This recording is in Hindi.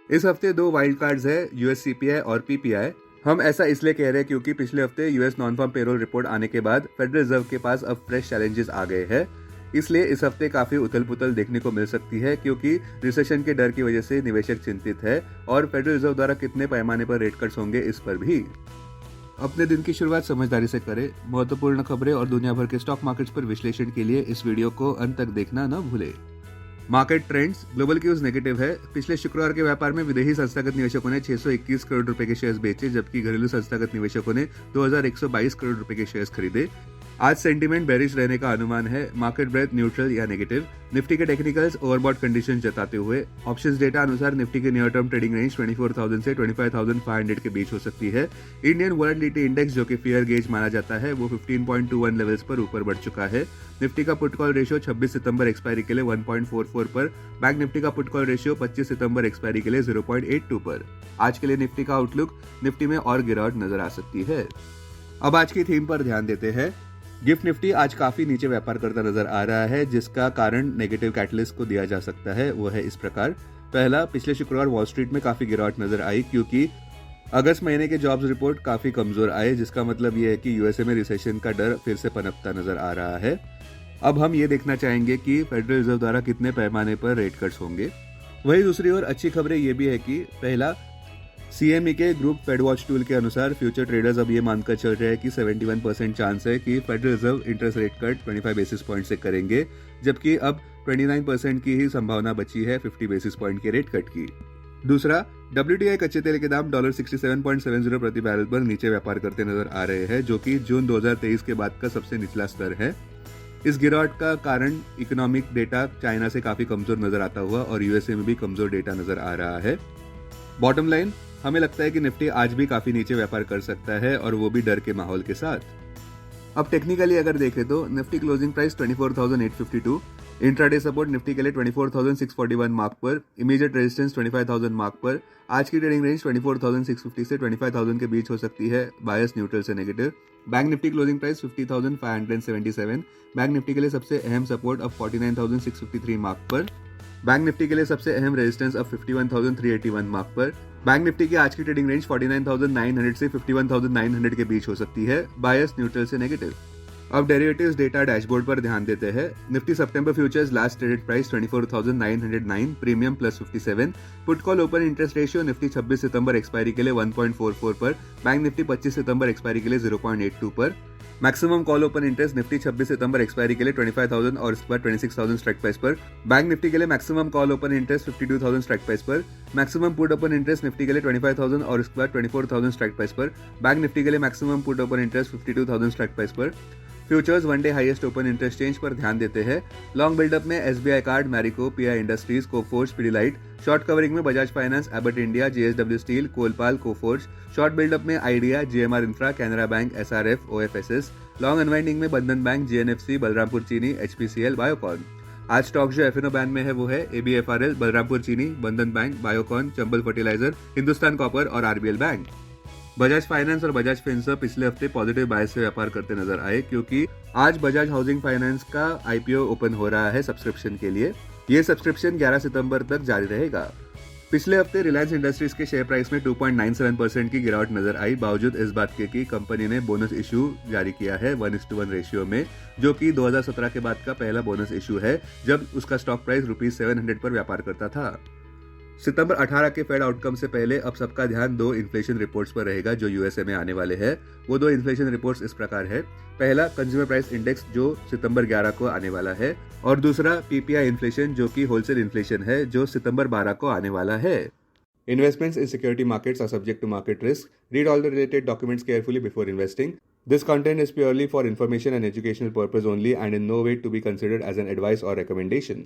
इस हफ्ते दो वाइल्ड कार्ड्स है, यूएस सीपीआई और पीपीआई। हम ऐसा इसलिए कह रहे हैं क्योंकि पिछले हफ्ते US non farm payroll report आने के बाद फेडरल रिजर्व के पास अब फ्रेश चैलेंजेस आ गए हैं। इसलिए इस हफ्ते काफी उथल पुथल देखने को मिल सकती है क्योंकि रिसेशन के डर की वजह से निवेशक चिंतित है और फेडरल रिजर्व द्वारा कितने पैमाने पर रेट कट्स होंगे इस पर भी। अपने दिन की शुरुआत समझदारी से करें। महत्वपूर्ण खबरें और दुनिया भर के स्टॉक मार्केट्स पर विश्लेषण के लिए इस वीडियो को अंत तक देखना न भूलें। Market trends. Global cues negative है। पिछले शुक्रवार के व्यापार में विदेशी संस्थागत निवेशकों ने 621 करोड़ रुपए के शेयर्स बेचे, जबकि घरेलू संस्थागत निवेशकों ने 2122 करोड़ रुपए के शेयर्स खरीदे। आज सेंटीमेंट बेरिश रहने का अनुमान है। मार्केट ब्रेथ न्यूट्रल या नेगेटिव। निफ्टी के टेक्निकल्स ओवरबॉट कंडीशन जताते हुए ऑप्शंस डेटा अनुसार निफ्टी के नियर टर्म ट्रेडिंग रेंज 24,000 से 25,500 के बीच हो सकती है। इंडियन वोलेटिलिटी इंडेक्स, जो कि फियर गेज माना जाता है, वो 15.21 लेवल्स पर ऊपर बढ़ चुका है। निफ्टी का पुट कॉल रेशियो 26 सितंबर एक्सपायरी के लिए 1.44 पर। बैंक निफ्टी का पुट कॉल रेशियो 25 सितंबर एक्सपायरी के लिए 0.82 पर। आज के लिए निफ्टी का आउटलुक। निफ्टी में और गिरावट नजर आ सकती है। अब आज की थीम पर ध्यान देते हैं। गिफ्ट निफ्टी आज काफी नीचे व्यापार करता नजर आ रहा है, जिसका कारण नेगेटिव कैटलिस्ट को दिया जा सकता है। वो है इस प्रकार। पहला, पिछले शुक्रवार वॉल स्ट्रीट में काफी गिरावट नजर आई क्योंकि अगस्त महीने के जॉब्स रिपोर्ट काफी कमजोर आए, जिसका मतलब ये है कि यूएसए में रिसेशन का डर फिर से पनपता नजर आ रहा है। अब हम ये देखना चाहेंगे कि फेडरल रिजर्व द्वारा कितने पैमाने पर रेट कट्स होंगे। वहीं दूसरी ओर अच्छी खबरें ये भी है कि पहला, सीएमई के ग्रुप फेड वॉच टूल के अनुसार फ्यूचर ट्रेडर्स अब ये मानकर चल रहे हैं कि 71% चांस है कि federal reserve interest rate cut 25 basis point से करेंगे, जबकि अब 29% की ही संभावना बची है 50 बेसिस पॉइंट के रेट कट की। दूसरा, WTI कच्चे तेल के दाम $67.70 प्रति बैरल पर नीचे व्यापार करते नजर आ रहे हैं, जो कि जून 2023 के बाद का सबसे निचला स्तर है। इस गिरावट का कारण इकोनॉमिक डेटा चाइना से काफी कमजोर नजर आता हुआ और यूएसए में भी कमजोर डेटा नजर आ रहा है। बॉटम लाइन, हमें लगता है कि निफ्टी आज भी काफी नीचे व्यापार कर सकता है, और वो भी डर के माहौल के साथ। अब टेक्निकली अगर देखें तो Nifty closing price 24,852, intraday support Nifty के लिए 24,641 मार्क पर, इमीडिएट रेजिस्टेंस 25,000 मार्क पर। आज की ट्रेडिंग रेंज 24,650 से 25,000 के बीच हो सकती है, बायस न्यूट्रल से negative. Bank Nifty closing price 50,577, bank Nifty के लिए सबसे अहम सपोर्ट अब 49,653 मार्क पर, बैंक निफ्टी के लिए सबसे अहम रेजिस्टेंस अब 51,381 मार्क पर। बैंक निफ्टी की आज की ट्रेडिंग रेंज 49,900 से 51,900 के बीच हो सकती है, बायस न्यूट्रल से नेगेटिव। अब डेरिवेटिव्स डेटा डैशबोर्ड पर ध्यान देते हैं। निफ्टी सितंबर futures last traded price 24,909, premium +57। Put call open interest ratio Nifty 26 सितंबर एक्सपायरी के लिए 1.44 पर, बैंक निफ्टी 25 सितंबर एक्सपायरी के लिए 0.82 पर। Maximum call open interest Nifty 26 सितंबर एक्सपायरी के लिए 25,000 और इसके बाद 26,000 स्ट्राइक प्राइस पर। बैंक निफ्टी के लिए maximum call open interest 52,000 strike price पर। Maximum put open interest Nifty के लिए 25,000 और इसके बाद 24,000 स्ट्राइक प्राइस पर। बैंक निफ्टी के लिए maximum put open interest 52,000 strike price पर। Futures one day highest open interest change पर ध्यान देते हैं। लॉन्ग बिल्डअप में SBI card, Marico, PI industries, Coforge, Pidilite. Short covering में Bajaj finance, Abbott India, JSW steel, Colpal, Coforge. Short buildup में idea, GMR infra, Canara bank, SRF, OFSS. Long unwinding में Bandhan bank, GNFC, Balrampur Chini, HPCL, Biocon. आज स्टॉक जो एफएनओ बैन में है वो है ABFRL, Balrampur Chini, Bandhan bank, Biocon, Chambal fertiliser, Hindustan copper और आरबीएल बैंक। बजाज फाइनेंस और बजाज फिनसर्व पिछले हफ्ते पॉजिटिव बायस से व्यापार करते नजर आए क्योंकि आज बजाज हाउसिंग फाइनेंस का आईपीओ ओपन हो रहा है सब्सक्रिप्शन के लिए। ये सब्सक्रिप्शन 11 सितंबर तक जारी रहेगा। पिछले हफ्ते रिलायंस इंडस्ट्रीज के शेयर प्राइस में 2.97% की गिरावट नजर आई, बावजूद इस बात के कि कंपनी ने बोनस इशू जारी किया है 1:1 रेशियो में, जो कि 2017 के बाद का पहला बोनस इशू है जब उसका स्टॉक प्राइस ₹700 पर व्यापार करता था। सितंबर 18 के फेड आउटकम से पहले अब सबका ध्यान दो इन्फ्लेशन रिपोर्ट्स पर रहेगा जो यूएसए में आने वाले हैं। वो दो इन्फ्लेशन रिपोर्ट्स इस प्रकार है। पहला, कंज्यूमर प्राइस इंडेक्स जो सितंबर 11 को आने वाला है, और दूसरा पीपीआई इन्फ्लेशन जो कि होलसेल इन्फ्लेशन है, जो सितंबर 12 को आने वाला है। Investments in security markets are subject to market risk. Read all the related documents carefully before investing. This content is purely for information and educational purpose only and in no way to be considered as an advice or recommendation.